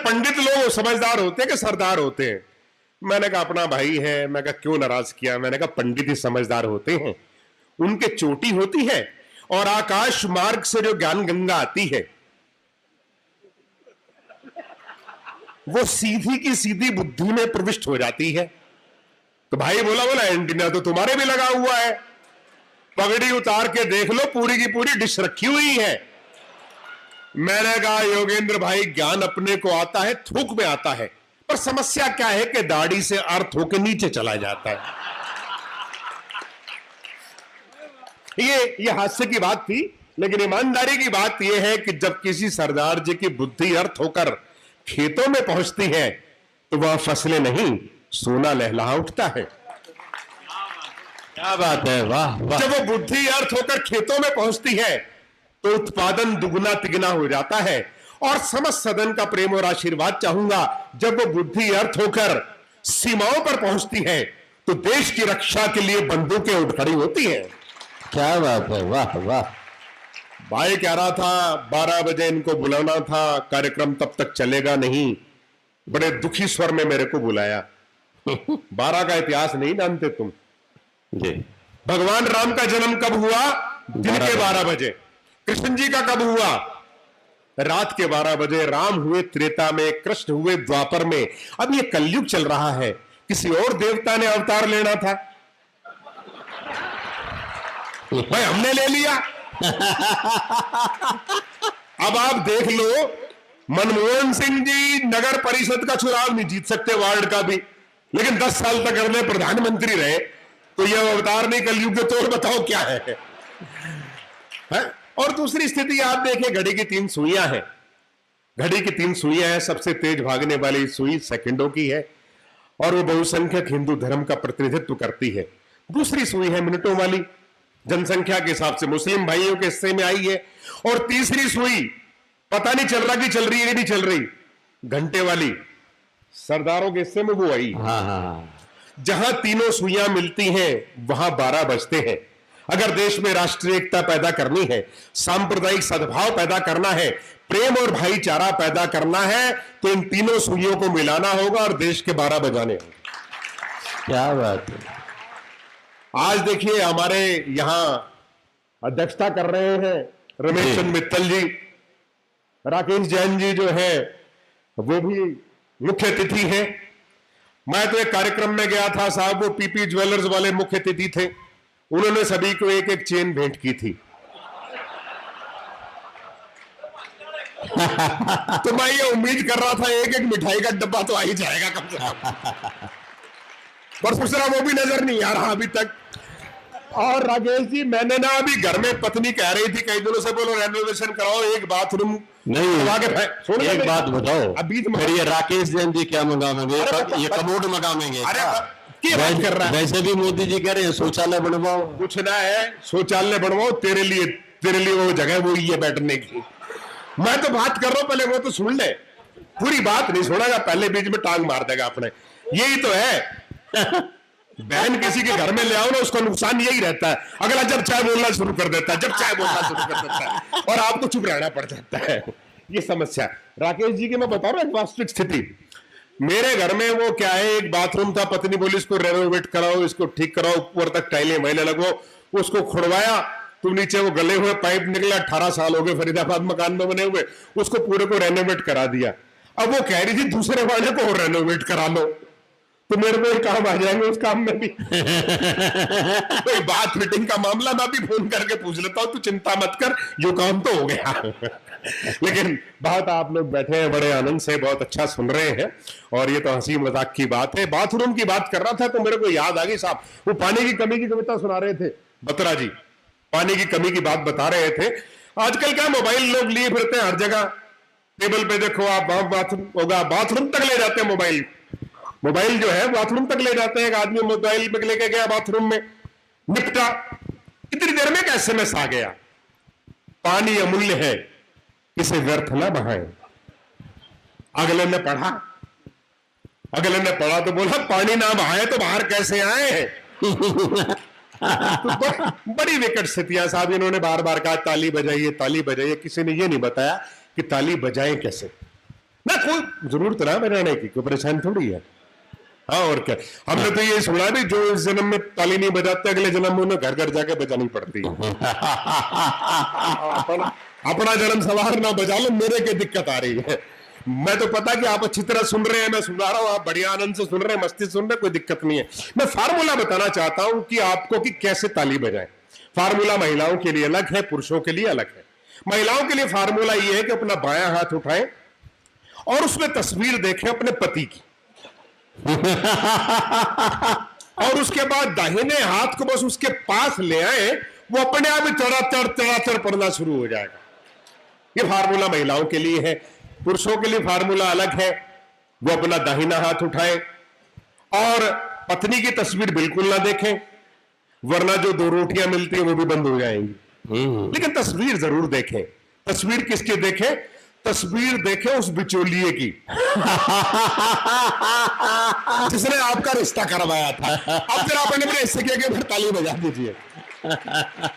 पंडित लोग समझदार होते हैं कि सरदार होते हैं? मैंने कहा अपना भाई है। मैं कहा क्यों नाराज किया? मैंने कहा पंडित ही समझदार होते हैं, उनके चोटी होती है और आकाश मार्ग से जो ज्ञान गंगा आती है वो सीधी की सीधी बुद्धि में प्रविष्ट हो जाती है। तो भाई बोला एंटीना तो तुम्हारे भी लगा हुआ है, पगड़ी उतार के देख लो, पूरी की पूरी डिश रखी हुई है। मैंने कहा योगेंद्र भाई, ज्ञान अपने को आता है, थूक में आता है, पर समस्या क्या है कि दाढ़ी से अर्थ होके नीचे चला जाता है। ये हास्य की बात थी, लेकिन ईमानदारी की बात यह है कि जब किसी सरदार जी की बुद्धि अर्थ होकर खेतों में पहुंचती है तो वह फसलें नहीं, सोना लहलहा उठता है। क्या बात है, वाह वाह। जब वो बुद्धि अर्थ होकर खेतों में पहुंचती है तो उत्पादन दुगना तिगना हो जाता है। और समस्त सदन का प्रेम और आशीर्वाद चाहूंगा, जब वो बुद्धि अर्थ होकर सीमाओं पर पहुंचती है तो देश की रक्षा के लिए बंदूकें उठ खड़ी होती हैं। क्या बात है, वाह वाह। भाई कह रहा था 12 बजे इनको बुलाना था, कार्यक्रम तब तक चलेगा नहीं। बड़े दुखी स्वर में मेरे को बुलाया। 12 का इतिहास नहीं जानते तुम? जी। भगवान राम का जन्म कब हुआ? दिन के 12 बजे। कृष्ण जी का कब हुआ? रात के 12 बजे। राम हुए त्रेता में, कृष्ण हुए द्वापर में। अब ये कलयुग चल रहा है, किसी और देवता ने अवतार लेना था, भाई हमने ले लिया। अब आप देख लो, मनमोहन सिंह जी नगर परिषद का चुनाव नहीं जीत सकते, वार्ड का भी, लेकिन 10 साल तक अगले प्रधानमंत्री रहे, तो यह अवतार नहीं कलयुग के तौर बताओ क्या है? और दूसरी स्थिति आप देखिए, घड़ी की 3 सुइयां हैं। घड़ी की 3 सुइयां हैं, सबसे तेज भागने वाली सुई सेकंडों की है और वो बहुसंख्यक हिंदू धर्म का प्रतिनिधित्व करती है। दूसरी सुई है मिनटों वाली, जनसंख्या के हिसाब से मुस्लिम भाइयों के हिस्से में आई है। और तीसरी सुई पता नहीं चल रहा कि चल रही है कि नहीं चल रही, घंटे वाली, सरदारों के हिस्से में वो आई। हाँ हाँ। जहां तीनों सुइयां मिलती हैं वहां 12 बजते हैं। अगर देश में राष्ट्रीय एकता पैदा करनी है, सांप्रदायिक सद्भाव पैदा करना है, प्रेम और भाईचारा पैदा करना है, तो इन तीनों सुइयों को मिलाना होगा और देश के 12 बजाने होंगे। क्या बात है। आज देखिए हमारे यहां अध्यक्षता कर रहे हैं रमेश चंद्र मित्तल जी, राकेश जैन जी जो है वो भी मुख्य अतिथि हैं। मैं तो एक कार्यक्रम में गया था साहब, वो पीपी ज्वेलर्स वाले मुख्य अतिथि थे, उन्होंने सभी को एक एक चेन भेंट की थी। तो मैं ये उम्मीद कर रहा था एक एक मिठाई का डब्बा तो आ ही जाएगा कम से कम, पर दूसरा वो भी नजर नहीं आ रहा अभी तक। और राकेश जी, मैंने ना अभी घर में पत्नी कह रही थी कई दिनों से, बोलो रेनोवेशन कराओ, एक बाथरूम नहीं, एक बात बताओ, अभी फिर ये राकेश जैन जी क्या मंगावेंगे? ये कमोड मंगावेंगे? वैसे भी मोदी जी कह रहे हैं शौचालय बनवाओ। कुछ ना है, शौचालय बनवाओ, तेरे लिए वो जगह वो ही है बैठने की। मैं तो बात कर रहा हूं, पहले वो तो सुन ले, पूरी बात नहीं सुनेगा, पहले बीच में टांग मार देगा अपने। यही तो है बहन किसी के घर में ले आओ ना, उसका नुकसान यही रहता है, अगला जब चाहे बोलना शुरू कर देता है, जब चाहे बोलना शुरू कर देता है और आपको चुप रहना पड़ जाता है। ये समस्या राकेश जी की मैं बता रहा हूं, वास्तविक स्थिति। मेरे घर में वो क्या है, एक बाथरूम था, पत्नी बोली इसको रेनोवेट कराओ, इसको ठीक कराओ, ऊपर तक टाइलें मैले लगवाओ, उसको खुड़वाया तो नीचे वो गले हुए पाइप निकले। 18 साल हो गए फरीदाबाद मकान में बने हुए, उसको पूरे को रेनोवेट करा दिया। अब वो कह रही थी दूसरे वाले को रेनोवेट करा लो, तो मेरे को एक काम आ जाएंगे उस काम में भी। कोई बात फिटिंग का मामला मैं भी फोन करके पूछ लेता हूं, तू चिंता मत कर, यो काम तो हो गया। लेकिन बहुत आप लोग बैठे हैं बड़े आनंद से, बहुत अच्छा सुन रहे हैं, और ये तो हंसी मजाक की बात है। बाथरूम की बात कर रहा था तो मेरे को याद आ गई साहब, वो पानी की कमी की कविता सुना रहे थे बत्रा जी, पानी की कमी की बात बता रहे थे। आजकल क्या मोबाइल लोग लिए फिरते हैं हर जगह, टेबल पे देखो आप, बाथरूम होगा, बाथरूम तक ले जाते हैं मोबाइल। मोबाइल जो है बाथरूम तक ले जाते हैं। एक आदमी मोबाइल में लेके गया बाथरूम में, निपटा, इतनी देर में एक एसएमएस आ गया, पानी अमूल्य है, इसे व्यर्थ ना बहाएं। अगले ने पढ़ा तो बोला पानी ना बहाए तो बाहर कैसे आए? तो बड़ी विकट स्थितियां साहब। इन्होंने बार बार कहा ताली बजाइए, ताली बजाइए, किसी ने ये नहीं बताया कि ताली बजाएं कैसे। ना कोई जरूरत ना बजाने की, कोई परेशानी थोड़ी है। हाँ और क्या, हमने तो ये सुना भी जो इस जन्म में ताली नहीं बजाते अगले जन्म में उन्हें घर घर जाके बजानी पड़ती है। अपना जन्म सवार ना बजा लो, मेरे के दिक्कत आ रही है। मैं तो पता कि आप अच्छी तरह सुन रहे हैं, मैं सुना रहा हूं, आप बढ़िया आनंद से सुन रहे हैं, मस्ती सुन रहे हैं, कोई दिक्कत नहीं है। मैं फार्मूला बताना चाहता हूं कि आपको कि कैसे ताली बजाएं। फार्मूला महिलाओं के लिए अलग है, पुरुषों के लिए अलग है। महिलाओं के लिए फार्मूला यह है कि अपना बायां हाथ उठाएं और उसमें तस्वीर देखें अपने पति की और उसके बाद दाहिने हाथ को बस उसके पास ले आए, वो अपने आप ही चढ़ाचढ़ पड़ना शुरू हो जाएगा। ये फार्मूला महिलाओं के लिए है। पुरुषों के लिए फार्मूला अलग है। वो अपना दाहिना हाथ उठाए और पत्नी की तस्वीर बिल्कुल ना देखें, वरना जो 2 रोटियां मिलती है वो भी बंद हो जाएंगी। लेकिन तस्वीर जरूर देखें। तस्वीर किसकी देखें? तस्वीर देखें उस बिचौलिए की जिसने आपका रिश्ता करवाया था। अब जरा अपने अपने हिस्से के फिर ताली बजा दीजिए।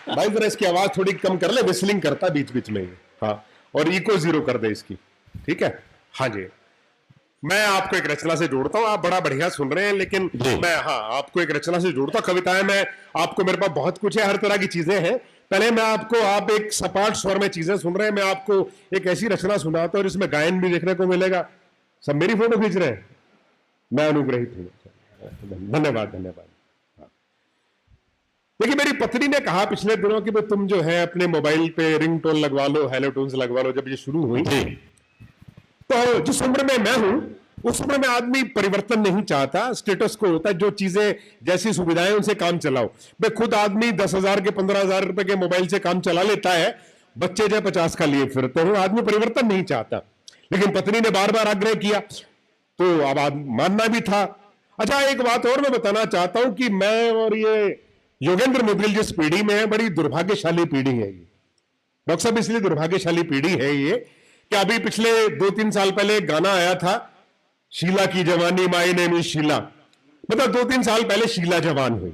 भाई जरा इसकी आवाज थोड़ी कम कर ले, विस्लिंग करता बीच बीच में। हाँ, और इको 0 कर दे इसकी, ठीक है? हाँ जी, मैं आपको एक रचना से जोड़ता हूं। आप बड़ा बढ़िया सुन रहे हैं, लेकिन मैं आपको एक रचना से जोड़ता हूं। कविताएं मैं आपको, मेरे पास बहुत कुछ है, हर तरह की चीजें हैं। पहले मैं आपको, आप एक सपाट स्वर में चीजें सुन रहे हैं, मैं आपको एक ऐसी रचना सुनाता हूं जिसमें गायन भी देखने को मिलेगा। सब मेरी फोटो खींच रहे हैं, मैं अनुग्रहित हूं। धन्यवाद धन्यवाद। देखिए, मेरी पत्नी ने कहा पिछले दिनों कि भाई तुम जो है अपने मोबाइल पे रिंगटोन लगवा लो, हेलो टून्स लगवा लो। जब ये शुरू हुई तो जिस उम्र में मैं हूं उस उम्र में आदमी परिवर्तन नहीं चाहता, स्टेटस को होता है, जो चीजें जैसी सुविधाएं उनसे काम चलाओ। भाई खुद आदमी 10,000 के 15,000 रुपए के मोबाइल से काम चला लेता है, बच्चे जो 50 का लिए फिरते हैं। आदमी परिवर्तन नहीं चाहता, लेकिन पत्नी ने बार बार आग्रह किया तो अब मानना भी था। अच्छा, एक बात और मैं बताना चाहता हूं कि मैं और ये योगेंद्र मुदगिल जिस पीढ़ी में है, बड़ी दुर्भाग्यशाली पीढ़ी है ये। डॉक्टर साहब, इसलिए दुर्भाग्यशाली पीढ़ी है ये कि अभी पिछले 2-3 साल पहले एक गाना आया था, शीला की जवानी, माई नेम इज शीला। मतलब 2-3 साल पहले शीला जवान हुई,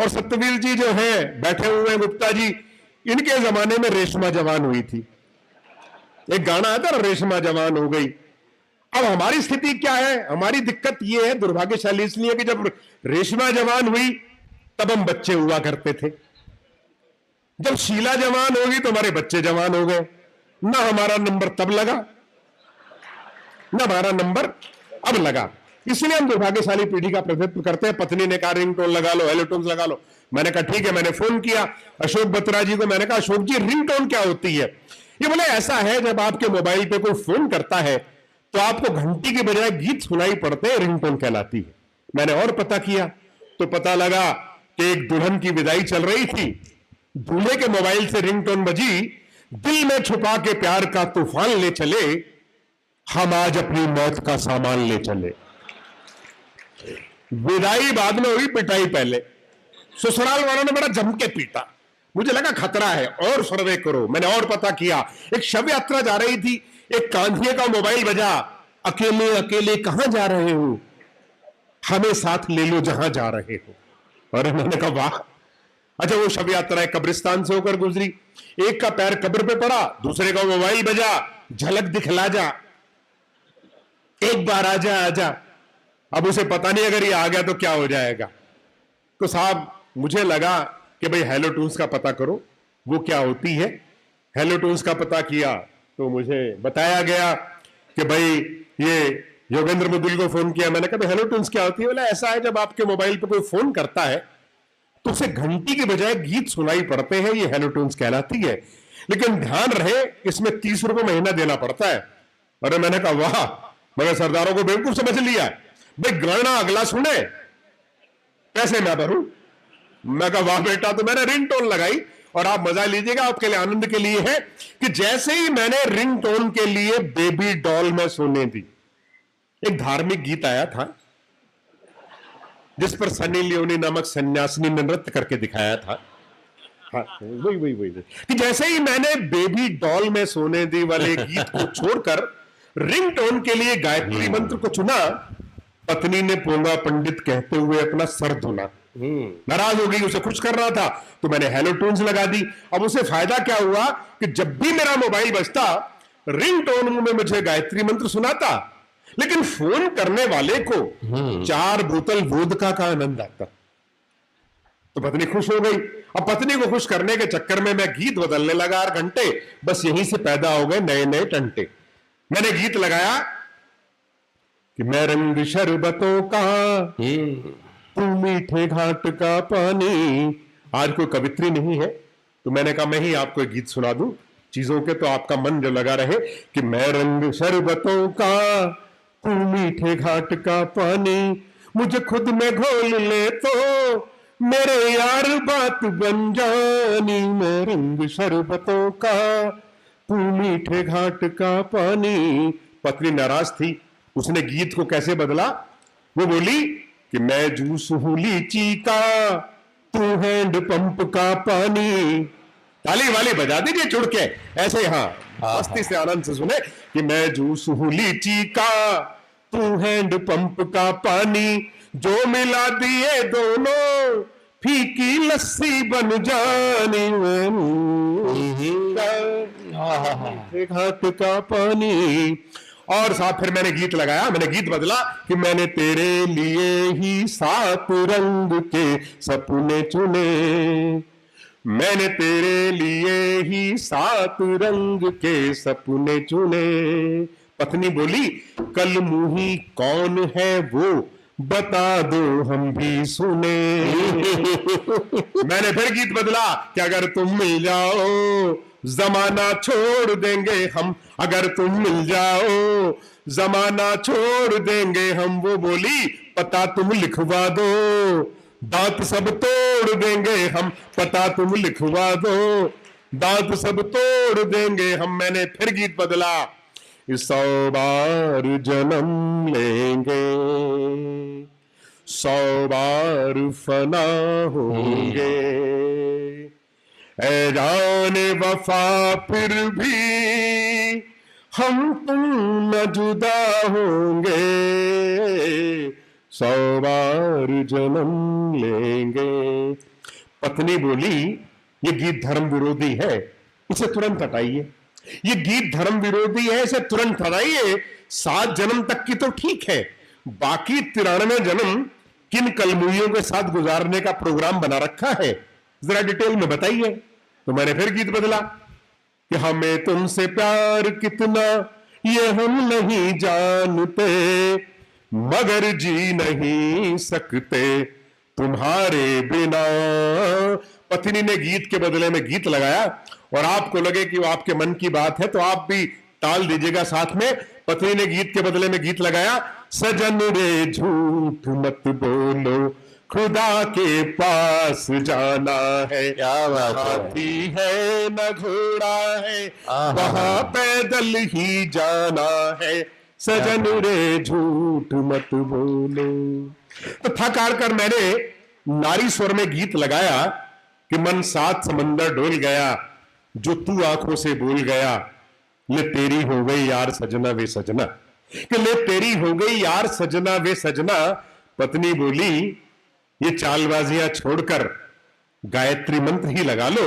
और सत्यवीर जी जो है बैठे हुए हैं, गुप्ता जी, इनके जमाने में रेशमा जवान हुई थी। एक गाना आया था, रेशमा जवान हो गई। अब हमारी स्थिति क्या है? हमारी दिक्कत यह है, दुर्भाग्यशाली इसलिए कि जब रेशमा जवान हुई तब हम बच्चे हुआ करते थे। जब शीला जवान होगी तो हमारे बच्चे जवान हो गए। ना हमारा नंबर तब लगा, ना हमारा नंबर अब लगा। इसलिए हम दुर्भाग्यशाली पीढ़ी का प्रतिनिधित्व करते हैं। पत्नी ने कहा रिंगटोन लगा लो, हेलोटोन लगा लो। मैंने कहा ठीक है। मैंने फोन किया अशोक बत्रा जी को, मैंने कहा अशोक जी रिंगटोन क्या होती है? ये बोले ऐसा है, जब आपके मोबाइल पे कोई फोन करता है तो आपको घंटी के बजाय गीत सुनाई पड़ते हैं, रिंगटोन कहलाती है। मैंने और पता किया तो पता लगा कि एक दुल्हन की विदाई चल रही थी, दूल्हे के मोबाइल से रिंगटोन बजी, दिल में छुपा के प्यार का तूफान ले चले, हम आज अपनी मौत का सामान ले चले। विदाई बाद में हुई, पिटाई पहले। ससुराल वालों ने बड़ा जम के पीटा। मुझे लगा खतरा है, और सर्वे करो। मैंने और पता किया, एक शव यात्रा जा रही थी, एक कांधिये का मोबाइल बजा, अकेले अकेले कहां जा रहे हो, हमें साथ ले लो जहां जा रहे हो। और मैंने कहा वाह। अच्छा, वो शव यात्रा कब्रिस्तान से होकर गुजरी, एक का पैर कब्र पे पड़ा, दूसरे का मोबाइल बजा, झलक दिखला जा, एक बार आजा आजा। अब उसे पता नहीं अगर ये आ गया तो क्या हो जाएगा। तो साहब मुझे लगा कि भाई हेलो टून्स का पता करो, वो क्या होती है। हेलो टून्स का पता किया तो मुझे बताया गया कि भाई ये योगेंद्र मुदगिल को फोन किया। मैंने कहा भाई हेलो टून्स क्या होती है? बोला ऐसा है, जब आपके मोबाइल पे कोई फोन करता है तो उसे घंटी के बजाय गीत सुनाई पड़ते हैं, ये हेलो टून्स कहलाती है। लेकिन ध्यान रहे, इसमें 30 रुपए महीना देना पड़ता है। अरे मैंने कहा वाह, मगर सरदारों को बेवकूफ समझ लिया। भाई गाना अगला सुने, पैसे मैं भरूं। मैं कहा वाह बेटा। तो मैंने रिंगटोन लगाई, और आप मजा लीजिएगा, आपके लिए आनंद के लिए है कि जैसे ही मैंने रिंगटोन के लिए बेबी डॉल में सोने दी, एक धार्मिक गीत आया था जिस पर सनी लियोनी नामक सन्यासिनी ने नृत्य करके दिखाया था। हाँ, वही कि जैसे ही मैंने बेबी डॉल में सोने दी वाले गीत को छोड़कर रिंगटोन के लिए गायत्री मंत्र को चुना, पत्नी ने पोंगा पंडित कहते हुए अपना सर धुना। नाराज हो गई, उसे खुश कर रहा था तो मैंने हेलो टून्स लगा दी। अब उसे फायदा क्या हुआ कि जब भी मेरा मोबाइल बजता रिंगटोन में मुझे गायत्री मंत्र सुनाता, लेकिन फोन करने वाले को 4 बोतल वोदका का आनंद आता। तो पत्नी खुश हो गई। अब पत्नी को खुश करने के चक्कर में मैं गीत बदलने लगा 8 घंटे। बस यहीं से पैदा हो गए नए नए टंटे। मैंने गीत लगाया कि मैं रंग शरबतों का, तू मीठे घाट का पानी। आज कोई कवित्री नहीं है, तो मैंने कहा मैं ही आपको एक गीत सुना दूं चीजों के, तो आपका मन जो लगा रहे कि मैं रंग शरबतों का, तू मीठे घाट का पानी। मुझे खुद में घोल ले तो मेरे यार बात बन जानी। मैं रंग शरबतों का, तू मीठे घाट का पानी। पत्नी नाराज थी। उसने गीत को कैसे बदला? वो बोली कि मैं जूस हूं लीची का, तू हैंड पंप का पानी। ताली वाली बजा दीजिए जुड़ के ऐसे। हाँ, मस्ती से आनंद से सुने कि मैं जूस हूं लीची का, तू हैंड पंप का पानी। जो मिला दिए दोनों फीकी लस्सी बन जानी। घाट का पानी। और साथ फिर मैंने गीत लगाया, मैंने गीत बदला कि मैंने तेरे लिए ही 7 रंग के सपने चुने। मैंने तेरे लिए ही 7 रंग के सपने चुने। पत्नी बोली कल मुही कौन है वो बता दो हम भी सुने। मैंने फिर गीत बदला कि अगर तुम मिल जाओ जमाना छोड़ देंगे हम। अगर तुम मिल जाओ जमाना छोड़ देंगे हम। वो बोली पता तुम लिखवा दो, दांत सब तोड़ देंगे हम। पता तुम लिखवा दो, दांत सब तोड़ देंगे हम। मैंने फिर गीत बदला 100 बार जन्म लेंगे, 100 बार फना होंगे। ऐ जाने वफा फिर भी हम तुम न जुदा होंगे। 100 बार जन्म लेंगे। पत्नी बोली ये गीत धर्म विरोधी है, इसे तुरंत हटाइए। ये गीत धर्म विरोधी है, इसे तुरंत हटाइए। 7 जन्म तक की तो ठीक है, बाकी 93 जन्म किन कलमुइयों के साथ गुजारने का प्रोग्राम बना रखा है, जरा डिटेल में बताइए। तो मैंने फिर गीत बदला कि हमें तुमसे प्यार कितना ये हम नहीं जानते, मगर जी नहीं सकते तुम्हारे बिना। पत्नी ने गीत के बदले में गीत लगाया, और आपको लगे कि वो आपके मन की बात है तो आप भी ताल दीजिएगा साथ में। पत्नी ने गीत के बदले में गीत लगाया सजन रे झूठ मत बोलो, खुदा के पास जाना है। क्या बात है। हाथी है न घोड़ा है, वहां पैदल ही जाना है। सजन रे झूठ मत बोलो। तो थक हार कर मैंने नारी स्वर में गीत लगाया कि मन 7 समंदर डोल गया, जो तू आंखों से बोल गया। ले तेरी हो गई यार सजना वे सजना, कि ले तेरी हो गई यार सजना वे सजना। पत्नी बोली ये चालबाजियां छोड़कर गायत्री मंत्र ही लगा लो,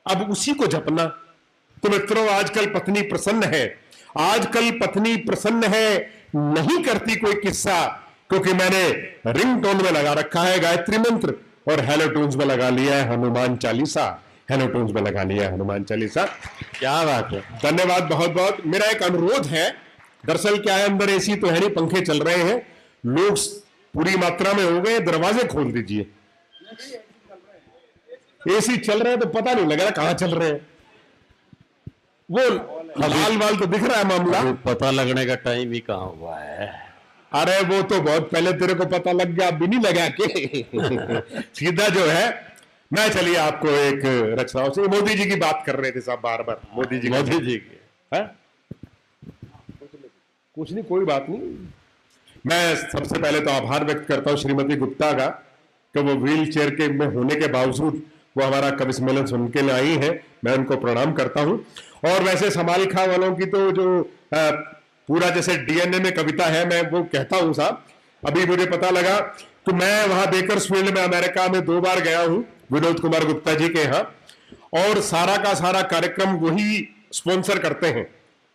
अब उसी को जपना। तो मित्रों आजकल पत्नी प्रसन्न है, आजकल पत्नी प्रसन्न है, नहीं करती कोई किस्सा, क्योंकि मैंने रिंगटोन में लगा रखा है गायत्री मंत्र और हेलो टून्स में लगा लिया है हनुमान चालीसा। हेलो टून्स में लगा लिया है हनुमान चालीसा। क्या बात है। धन्यवाद बहुत बहुत। मेरा एक अनुरोध है, दरअसल क्या है अंदर एसी तो है नहीं, पंखे चल रहे हैं, लोग पूरी मात्रा में हो गए, दरवाजे खोल दीजिए। एसी चल रहे हैं तो पता नहीं लग रहा कहां चल रहे हैं। वो लाल वाल तो दिख रहा है मामला, पता लगने का टाइम ही कहां हुआ है। अरे वो तो बहुत पहले तेरे को पता लग गया, अभी नहीं लगा के सीधा जो है। मैं चलिए आपको एक रचनाओं से, मोदी जी की बात कर रहे थे साहब बार बार, मोदी जी की है? कुछ नहीं, कोई बात नहीं। मैं सबसे पहले तो आभार व्यक्त करता हूं श्रीमती गुप्ता का कि वो व्हील चेयर के में होने के बावजूद वो हमारा कवि सम्मेलन सुन के लिए आई है, मैं उनको प्रणाम करता हूं। और वैसे समाल खां वालों की तो जो पूरा जैसे डीएनए में कविता है, मैं वो कहता हूं साहब। अभी मुझे पता लगा तो मैं वहां बेकर्सफील्ड में अमेरिका में 2 बार गया हूं विनोद कुमार गुप्ता जी के यहाँ, और सारा का सारा कार्यक्रम वही स्पॉन्सर करते हैं।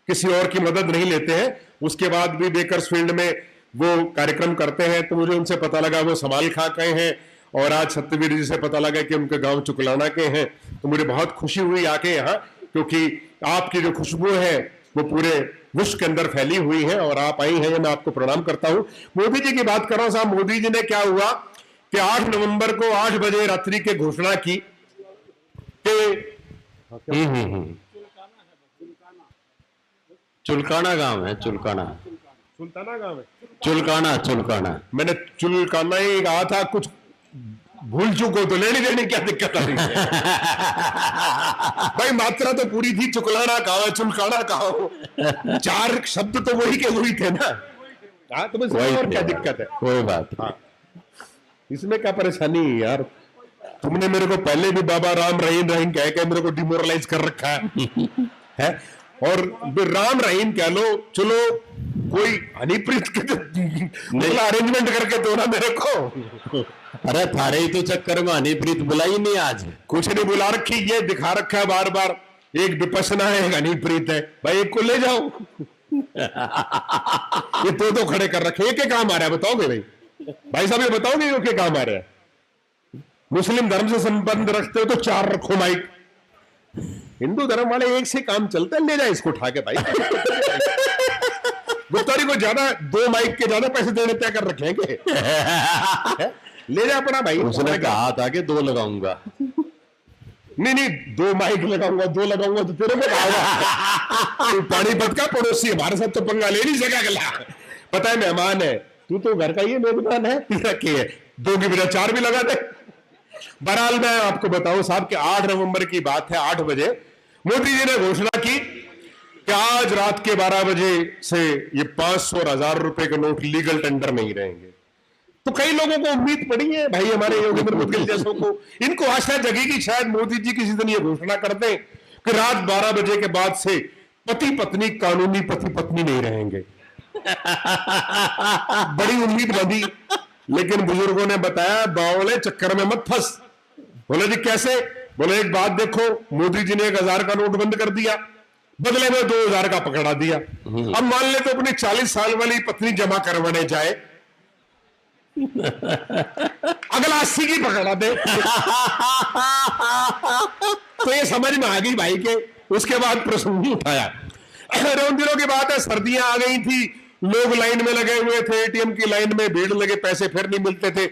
किसी और की मदद नहीं लेते हैं। उसके बाद भी बेकर्सफील्ड में वो कार्यक्रम करते हैं, तो मुझे उनसे पता लगा वो समाल खा गए हैं, और आज सत्यवीर जी से पता लगा कि उनके गांव चुकलाना के हैं। तो मुझे बहुत खुशी हुई आके यहाँ, क्योंकि आपकी जो खुशबू है वो पूरे विश्व के अंदर फैली हुई है, और आप आई हैं, मैं आपको प्रणाम करता हूं। मोदी जी की बात कर रहा हूं साहब। मोदी जी ने क्या हुआ कि 8 नवंबर को 8 बजे रात्रि के घोषणा की कि चुलकाना गांव है, चुलकाना, सुल्ताना गांव है, चुलकाना, चुलकाना। मैंने चुलकाना ही कहा था, कुछ भूल चुको तो लेनी देनी क्या दिक्कत आ रही है? भाई मात्रा तो पूरी थी, चुकलाना कहा, चुलकाना कहा, 4 शब्द तो वही के वही थे ना। हाँ, तो बस और क्या दिक्कत है? कोई बात नहीं। हाँ, इसमें क्या परेशानी है यार? तुमने मेरे को पहले भी बाबा राम रहीम रहीम कह के मेरे को डिमोरलाइज कर रखा है और राम रहीम कह लो, चलो कोई हनीप्रीत के अरेंजमेंट करके दो ना मेरे को। अरे थारे ही तो चक्कर में हनीप्रीत बुलाई नहीं, आज कुछ नहीं बुला रखी, ये दिखा रखा है बार बार, एक विपसना है, एक हनीप्रीत है, भाई एक को ले जाओ। ये तो खड़े कर रखे, एक काम आ रहा है बताओगे भाई? भाई साहब ये बताओगे ये क्या काम आ रहा है? मुस्लिम धर्म से संबंध रखते हो तो 4 रखो माइक, हिंदू धर्म वाले एक से काम चलता है, ले जाए इसको उठा के भाई। गुप्तारी को ज्यादा 2 माइक के ज्यादा पैसे देने तय कर रखे हैं ले जा अपना भाई। उसने कहा था कि 2 लगाऊंगा। नहीं 2 माइक लगाऊंगा, 2 लगाऊंगा तो तेरे को कहा तू पानीपत का पड़ोसी, हमारे साथ तो पंगा ले नहीं सका गला। पता है मेहमान है, तू तो घर का ही मेहमान है, तीसरा के है, 2 की बजाय 4 भी लगा दे। बहरहाल मैं आपको बताऊं साहब कि 8 नवंबर की बात है, 8 बजे मोदी जी ने घोषणा की कि आज रात के 12 बजे से ये 500 और 1000 रुपए के नोट लीगल टेंडर में ही रहेंगे। तो कई लोगों को उम्मीद पड़ी है भाई, हमारे योगेंद्र मुदगिल जैसों को, इनको आशा जगेगी शायद मोदी जी किसी दिन ये घोषणा कर दें कि रात 12 बजे के बाद से पति पत्नी कानूनी पति पत्नी नहीं रहेंगे। बड़ी उम्मीद बंधी, लेकिन बुजुर्गों ने बताया बावले चक्कर में मत फंस। बोले जी कैसे? बोले एक बात देखो, मोदी जी ने 1000 का नोट बंद कर दिया, बदले में 2000 का पकड़ा दिया। अब मान ले तो अपनी 40 साल वाली पत्नी जमा करवाने जाए, अगला 80 की पकड़ा दे। तो ये समझ में आ गई भाई के, उसके बाद प्रश्न नहीं उठाया। उन दिनों की बात है, सर्दियां आ गई थी, लोग लाइन में लगे हुए थे, एटीएम की लाइन में भीड़ लगे, पैसे फिर नहीं मिलते थे।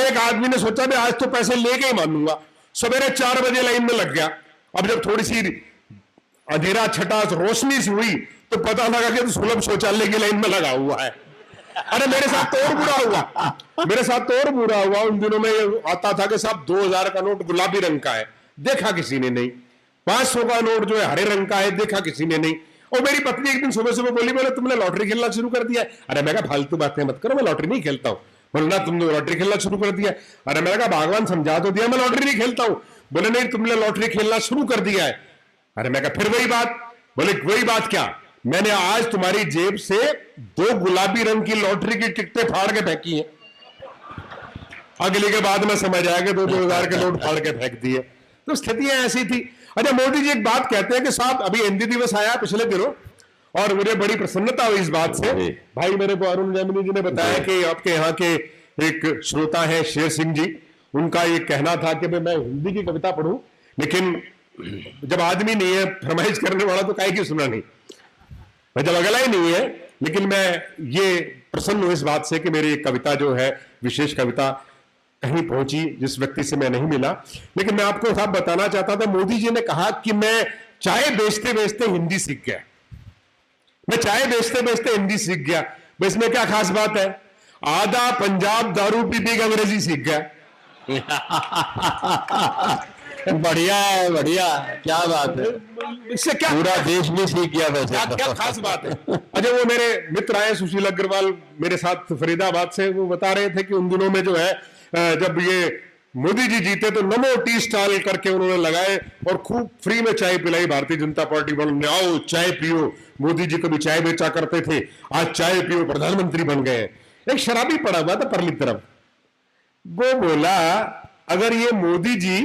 एक आदमी ने सोचा भी आज तो पैसे लेके ही मानूंगा, सवेरे 4 बजे लाइन में लग गया। अब जब थोड़ी सी अंधेरा छटा, रोशनी सी हुई, तो पता लगा कि तो सुलभ शौचालय की लाइन में लगा हुआ है। अरे मेरे साथ तो और बुरा हुआ, मेरे साथ तो और बुरा हुआ। उन दिनों में आता था कि साहब 2000 का नोट गुलाबी रंग का है, देखा किसी ने नहीं। 500 का नोट जो है हरे रंग का है, देखा किसी ने नहीं। और मेरी पत्नी एक दिन सुबह सुबह बोली, बोले तुमने लॉटरी खेलना शुरू कर दिया? अरे मैं कहा फालतू बातें मत करो, मैं लॉटरी नहीं खेलता हूँ। बोले ना तुमने लॉटरी खेलना शुरू कर दिया? अरे मैंने कहा भगवान समझा तो दिया, मैं लॉटरी नहीं खेलता हूँ। बोले नहीं तुमने लॉटरी खेलना शुरू कर दिया है। अरे मैं कहा फिर वही बात? बोले वही बात क्या? मैंने आज तुम्हारी जेब से 2 गुलाबी रंग की लॉटरी की टिकटें फाड़ के फेंकी है। अगली के बाद में समझ आया कि 2000 के नोट फाड़ के फेंक दिए। तो स्थितियां ऐसी थी। अच्छा मोदी जी एक बात कहते हैं कि साहब अभी हिंदी दिवस आया पिछले दिनों, और मुझे बड़ी प्रसन्नता हुई इस बात से। भाई मेरे को अरुण जैमिनी जी ने बताया कि आपके यहाँ के एक श्रोता है शेर सिंह जी, उनका ये कहना था कि मैं हिंदी की कविता पढ़ूं, लेकिन जब आदमी नहीं है फरमाइश करने वाला तो काहे की सुना नहीं, जब अगला ही नहीं है। लेकिन मैं ये प्रसन्न हूं इस बात से कि मेरी एक कविता जो है, विशेष कविता कहीं पहुंची जिस व्यक्ति से मैं नहीं मिला। लेकिन मैं आपको साहब बताना चाहता था, मोदी जी ने कहा कि मैं चाय बेचते बेचते हिंदी सीख गया, मैं चाय बेचते बेचते हिंदी सीख गया। इसमें क्या खास बात है? आधा पंजाब दारू पी पी के अंग्रेजी सीख गया। बढ़िया है, बढ़िया, क्या बात है। इससे क्या पूरा देश भी सीख गया वैसे। क्या खास बात है? अच्छा वो मेरे मित्र आए सुशील अग्रवाल मेरे साथ फरीदाबाद से, वो बता रहे थे कि उन दिनों में जो है जब ये मोदी जी जीते तो नमो टी स्टॉल करके उन्होंने लगाए और खूब फ्री में चाय पिलाई भारतीय जनता पार्टी वालों ने। आओ चाय पियो, मोदी जी कभी चाय बेचा करते थे, आज चाय पियो, प्रधानमंत्री बन गए। एक शराबी पड़ा हुआ था परली तरफ, वो बोला अगर ये मोदी जी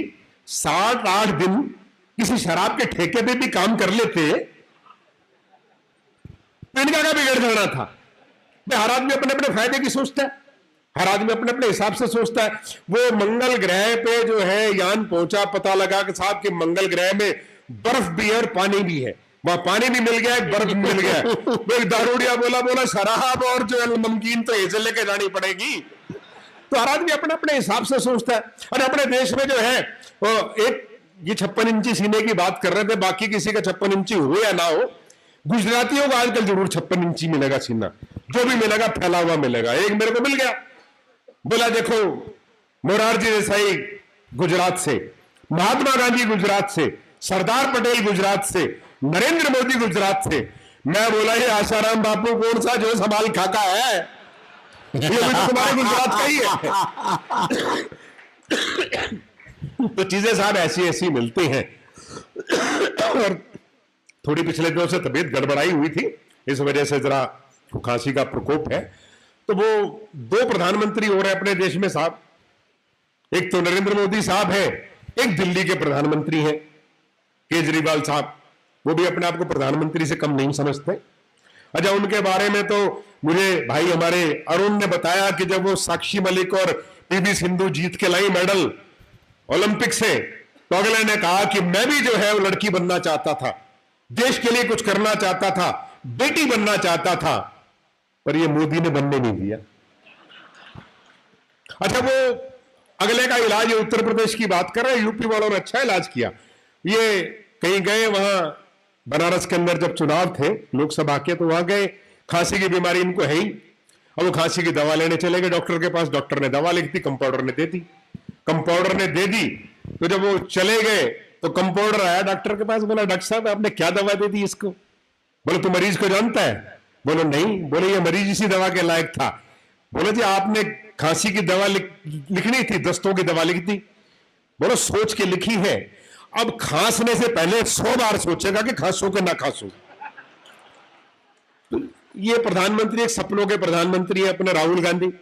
7-8 दिन किसी शराब के ठेके पे भी काम कर लेते तो इनका क्या बिगड़ जाना था? भाई हर आदमी अपने अपने फायदे की सोचता है, हर आदमी अपने अपने हिसाब से सोचता है। वो मंगल ग्रह पे जो है यान पहुंचा, पता लगा कि साहब के मंगल ग्रह में बर्फ भी है और पानी भी है, वहां पानी भी मिल गया, बर्फ भी मिल गया। वो एक दारूडिया बोला शराब और जो है नमकीन तो ऐसे लेके जानी पड़ेगी। तो हर आदमी अपने अपने हिसाब से सोचता है। और अपने देश में जो है वो एक ये 56 इंची सीने की बात कर रहे थे, बाकी किसी का 56 इंची हो या ना हो, गुजरातियों को आजकल जरूर 56 इंची मिलेगा सीना, जो भी मिलेगा फैला हुआ मिलेगा। एक मेरे को मिल गया, बोला देखो मोरारजी देसाई गुजरात से, महात्मा गांधी गुजरात से, सरदार पटेल गुजरात से, नरेंद्र मोदी गुजरात से। मैं बोला ये आशाराम बापू कौन सा जो संभाल खाका है, ये भी तो तुम्हारे गुजरात का ही है। तो चीजें साहब ऐसी ऐसी मिलती हैं। और थोड़ी पिछले दिनों से तबीयत गड़बड़ाई हुई थी, इस वजह से जरा खांसी का प्रकोप है। तो वो दो प्रधानमंत्री हो रहे अपने देश में साहब, एक तो नरेंद्र मोदी साहब है, एक दिल्ली के प्रधानमंत्री हैं केजरीवाल साहब, वो भी अपने आप को प्रधानमंत्री से कम नहीं समझते। अच्छा, उनके बारे में तो मुझे भाई हमारे अरुण ने बताया कि जब वो साक्षी मलिक और पीवी सिंधु जीत के लाई मेडल ओलंपिक से, तो अगले ने कहा कि मैं भी जो है वो लड़की बनना चाहता था, देश के लिए कुछ करना चाहता था, बेटी बनना चाहता था, पर ये मोदी ने बनने नहीं दिया। अच्छा, वो अगले का इलाज उत्तर प्रदेश की बात कर रहे हैं, यूपी वालों ने अच्छा इलाज किया। ये कहीं गए वहां बनारस के अंदर जब चुनाव थे लोकसभा के, तो वहां गए, खांसी की बीमारी इनको है ही, अब वो खांसी की दवा लेने चले गए डॉक्टर के पास। डॉक्टर ने दवा लिख दी, कंपाउंडर ने दे दी, कंपाउंडर ने दे दी। तो जब वो चले गए तो कंपाउंडर आया डॉक्टर के पास, बोला डॉक्टर साहब आपने क्या दवा दे दी इसको? बोले तू मरीज को जानता है? बोलो नहीं। बोले ये मरीज इसी दवा के लायक था। बोले जी आपने खांसी की दवा लिखनी थी, दस्तों की दवा लिख दी। बोलो सोच के लिखी है, अब खांसने से पहले 100 बार सोचेगा कि खांसू के ना खांसू। तो ये प्रधानमंत्री एक सपनों के प्रधानमंत्री है अपने राहुल गांधी।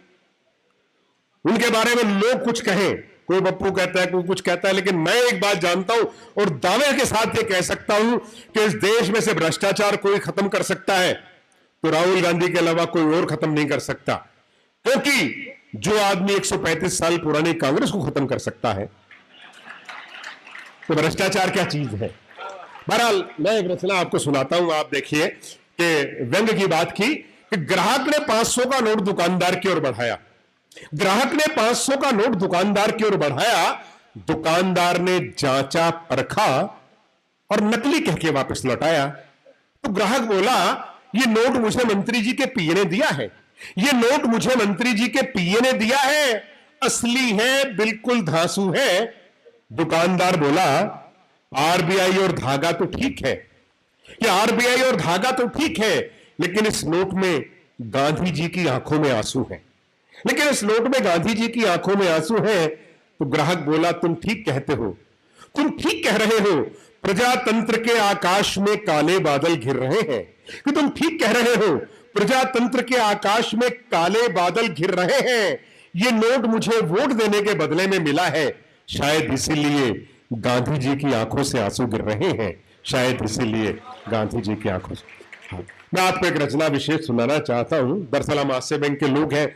उनके बारे में लोग कुछ कहें, कोई पप्पू कहता है, कोई कुछ कहता है, लेकिन मैं एक बात जानता हूं और दावे के साथ ये कह सकता हूं कि इस देश में से भ्रष्टाचार कोई खत्म कर सकता है तो राहुल गांधी के अलावा कोई और खत्म नहीं कर सकता। क्योंकि जो आदमी 135 साल पुरानी कांग्रेस को खत्म कर सकता है तो भ्रष्टाचार क्या चीज है। बहरहाल मैं एक रचना आपको सुनाता हूं, आप देखिए कि व्यंग की बात की कि ग्राहक ने 500 का नोट दुकानदार की ओर बढ़ाया। ग्राहक ने 500 का नोट दुकानदार की ओर बढ़ाया, दुकानदार ने जांचा परखा और नकली कह के वापस लौटाया। तो ग्राहक बोला ये नोट मुझे मंत्री जी के पीए ने दिया है, ये नोट मुझे मंत्री जी के पीए ने दिया है, असली है, बिल्कुल धांसू है। दुकानदार बोला आरबीआई और धागा तो ठीक है, कि आरबीआई और धागा तो ठीक है, लेकिन इस नोट में गांधी जी की आंखों में आंसू है, लेकिन इस नोट में गांधी जी की आंखों में आंसू है। तो ग्राहक बोला तुम ठीक कहते हो, तुम ठीक कह रहे हो, प्रजातंत्र के आकाश में काले बादल घिर रहे हैं, कि तुम ठीक कह रहे हो, प्रजातंत्र के आकाश में काले बादल घिर रहे हैं। ये नोट मुझे वोट देने के बदले में मिला है, शायद इसीलिए गांधी जी की आंखों से आंसू गिर रहे हैं, शायद इसीलिए गांधी जी की आंखों से। हाँ। मैं आपको एक रचना विशेष सुनाना चाहता हूं। दरअसल हम हास्य बैंक के लोग हैं,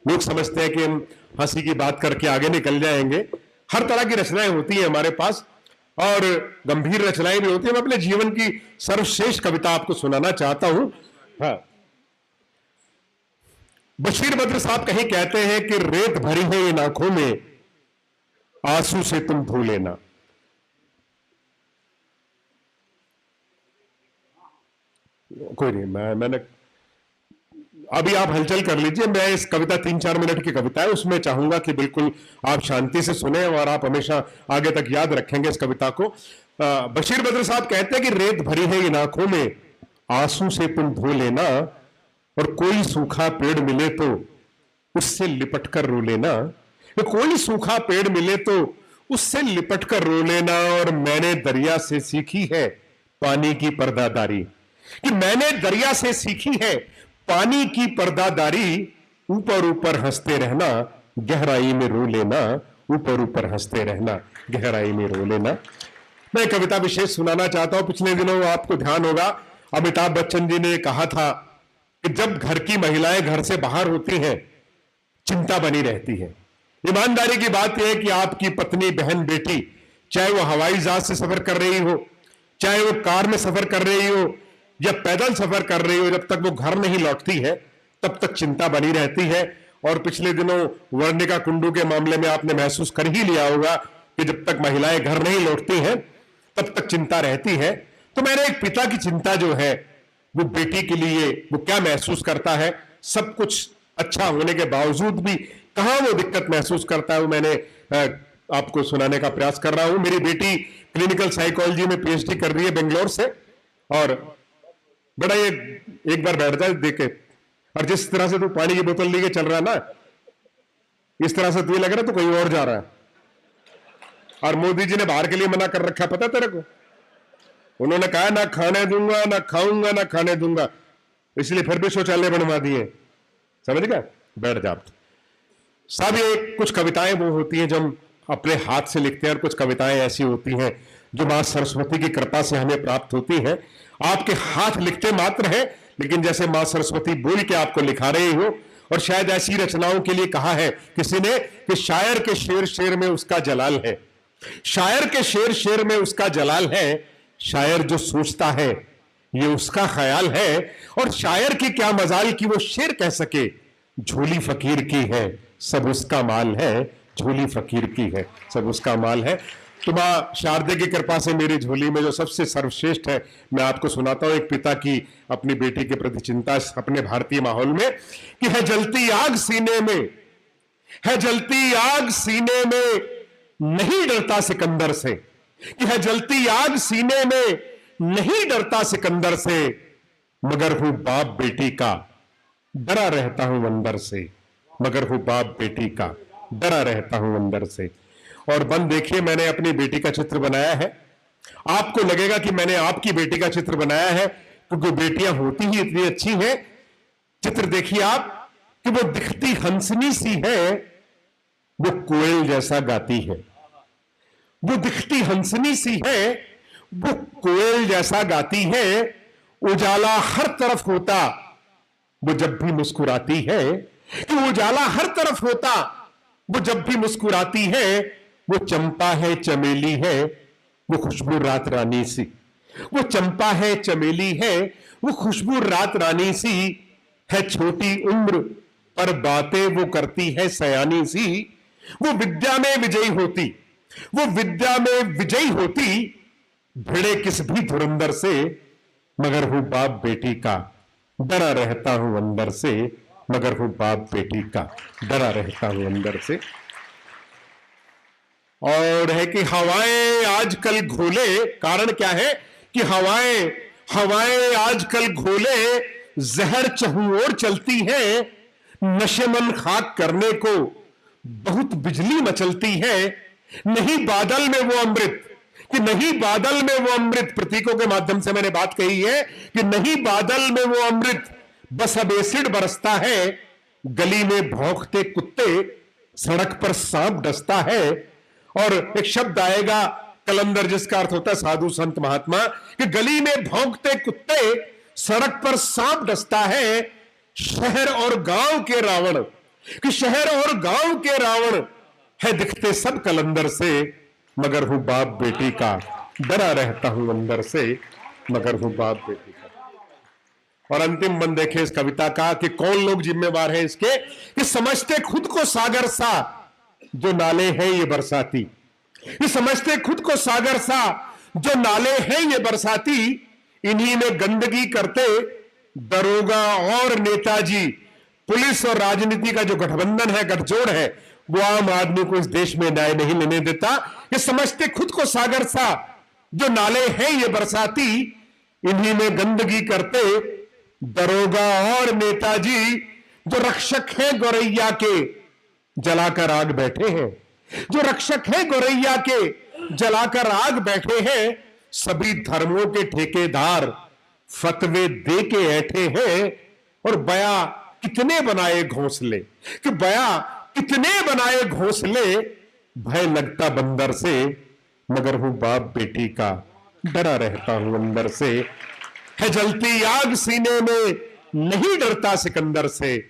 लोग समझते हैं कि हम हंसी की बात करके आगे निकल जाएंगे। हर तरह की रचनाएं होती हैं हमारे पास और गंभीर रचनाएं भी होती हैं। मैं अपने जीवन की सर्वश्रेष्ठ कविता आपको सुनाना चाहता हूं। हाँ। बशीर बद्र साहब कहीं कहते हैं कि रेत भरी है इन आंखों में, आंसू से तुम धो लेना। कोई नहीं, मैंने अभी आप हलचल कर लीजिए। मैं इस कविता 3-4 मिनट की कविता है, उसमें चाहूंगा कि बिल्कुल आप शांति से सुने और आप हमेशा आगे तक याद रखेंगे इस कविता को। बशीर बद्र साहब कहते हैं कि रेत भरी है इन आंखों में, आंसू से तुम धो लेना, और कोई सूखा पेड़ मिले तो उससे लिपट कर रो लेना। कोई सूखा पेड़ मिले तो उससे लिपट कर रो लेना। और मैंने दरिया से सीखी है पानी की पर्दादारी, कि मैंने दरिया से सीखी है पानी की पर्दादारी। ऊपर ऊपर हंसते रहना, गहराई में रो लेना, ऊपर ऊपर हंसते रहना, गहराई में रो लेना। मैं कविता विशेष सुनाना चाहता हूं। पिछले दिनों आपको ध्यान होगा अमिताभ बच्चन जी ने कहा था कि जब घर की महिलाएं घर से बाहर होती हैं, चिंता बनी रहती है। ईमानदारी की बात यह है कि आपकी पत्नी, बहन, बेटी, चाहे वो हवाई जहाज से सफर कर रही हो, चाहे वो कार में सफर कर रही हो या पैदल सफर कर रही हो, जब तक वो घर नहीं लौटती है तब तक चिंता बनी रहती है। और पिछले दिनों वर्णिका कुंडू के मामले में आपने महसूस कर ही लिया होगा कि जब तक महिलाएं घर नहीं लौटती हैं तब तक चिंता रहती है। तो मैंने एक पिता की चिंता जो है वो बेटी के लिए वो क्या महसूस करता है, सब कुछ अच्छा होने के बावजूद भी कहां वो दिक्कत महसूस करता है, वो मैंने आपको सुनाने का प्रयास कर रहा हूं। मेरी बेटी क्लिनिकल साइकोलॉजी में पीएचडी कर रही है बेंगलोर से, और बड़ा ये एक बार बैठ जाए देखे, और जिस तरह से तू पानी की बोतल लेके चल रहा है ना, इस तरह से तुझे लग रहा है तो कहीं और जा रहा है। और मोदी जी ने बाहर के लिए मना कर रखा, पता तेरे को? उन्होंने कहा ना खाने दूंगा, ना खाऊंगा, ना खाने दूंगा, इसलिए फिर भी शौचालय बनवा दिए। समझ गया? बैठ जा। सब ये कुछ कविताएं वो होती हैं जो हम अपने हाथ से लिखते हैं, और कुछ कविताएं ऐसी होती हैं जो मां सरस्वती की कृपा से हमें प्राप्त होती हैं। आपके हाथ लिखते मात्र है, लेकिन जैसे मां सरस्वती बोल के आपको लिखा रही हो। और शायद ऐसी रचनाओं के लिए कहा है किसी ने कि शायर के शेर शेर में उसका जलाल है, शायर के शेर शेर में उसका जलाल है, शायर जो सोचता है ये उसका ख्याल है, और शायर की क्या मजाल कि वो शेर कह सके झोली फकीर की है सब उसका माल है, झोली फकीर की है सब उसका माल है। तो मां शारदे की कृपा से मेरी झोली में जो सबसे सर्वश्रेष्ठ है मैं आपको सुनाता हूं। एक पिता की अपनी बेटी के प्रति चिंता अपने भारतीय माहौल में, कि है जलती आग सीने में, है जलती आग सीने में, नहीं डरता सिकंदर से, कि है जलती आग सीने में, नहीं डरता सिकंदर से, मगर हूं बाप बेटी का, डरा रहता हूं अंदर से, मगर हूं बाप बेटी का, डरा रहता हूं अंदर से। और बंद देखिए, मैंने अपनी बेटी का चित्र बनाया है। आपको लगेगा कि मैंने आपकी बेटी का चित्र बनाया है क्योंकि बेटियां होती ही इतनी अच्छी हैं। चित्र देखिए आप कि वो दिखती हंसनी सी है, वो कोयल जैसा गाती है। वो दिखती हंसनी सी है, वो कोयल जैसा गाती है, उजाला हर तरफ होता वो जब भी मुस्कुराती है, कि उजाला हर तरफ होता वो जब भी मुस्कुराती है, वो चंपा है चमेली है, वो खुशबू रात रानी सी, वो चंपा है चमेली है, वो खुशबू रात रानी सी, है छोटी उम्र पर बातें वो करती है सयानी सी, वो विद्या में विजयी होती, वो विद्या में विजयी होती, भिड़े किस भी धुरंधर से, मगर हूं बाप बेटी का, डरा रहता हूं अंदर से, मगर हूं बाप बेटी का, डरा रहता हूं अंदर से। और है कि हवाएं आजकल घोले, कारण क्या है कि हवाएं आजकल घोले, जहर चहु और चलती है, नशेमन खाक करने को बहुत बिजली मचलती है, नहीं बादल में वो अमृत, कि नहीं बादल में वो अमृत, प्रतीकों के माध्यम से मैंने बात कही है कि नहीं बादल में वो अमृत, बस अब एसिड बरसता है, गली में भौंकते कुत्ते, सड़क पर सांप डसता है। और एक शब्द आएगा कलंदर जिसका अर्थ होता है साधु संत महात्मा, कि गली में भौंकते कुत्ते, सड़क पर सांप डसता है, शहर और गांव के रावण, कि शहर और गांव के रावण है दिखते सब कलंदर से, मगर हूं बाप बेटी का, डरा रहता हूं अंदर से, मगर हूं बाप बेटी का। और अंतिम बंद देखे इस कविता का कि कौन लोग जिम्मेवार हैं इसके, कि समझते खुद को सागर सा जो नाले हैं ये बरसाती, ये समझते खुद को सागर सा जो नाले हैं ये बरसाती, इन्हीं में गंदगी करते दरोगा और नेताजी, पुलिस और राजनीति का जो गठबंधन है, गठजोड़ है, वो आम आदमी को इस देश में न्याय नहीं लेने देता। ये समझते खुद को सागर सा जो नाले हैं ये बरसाती, इन्हीं में गंदगी करते दरोगा और नेताजी, जो रक्षक हैं गौरैया के जलाकर आग बैठे हैं, जो रक्षक हैं गौरैया के जलाकर आग बैठे हैं, सभी धर्मों के ठेकेदार फतवे दे के ऐठे हैं। और बया कितने बनाए घोंसले, कि बया कितने बनाए घोंसले, भय लगता बंदर से, मगर हूं बाप बेटी का, डरा रहता हूं अंदर से। है जलती आग सीने में, नहीं डरता सिकंदर से,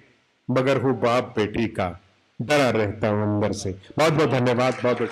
मगर हूं बाप बेटी का, डरा रहता हूं अंदर से। बहुत बहुत धन्यवाद, बहुत बहुत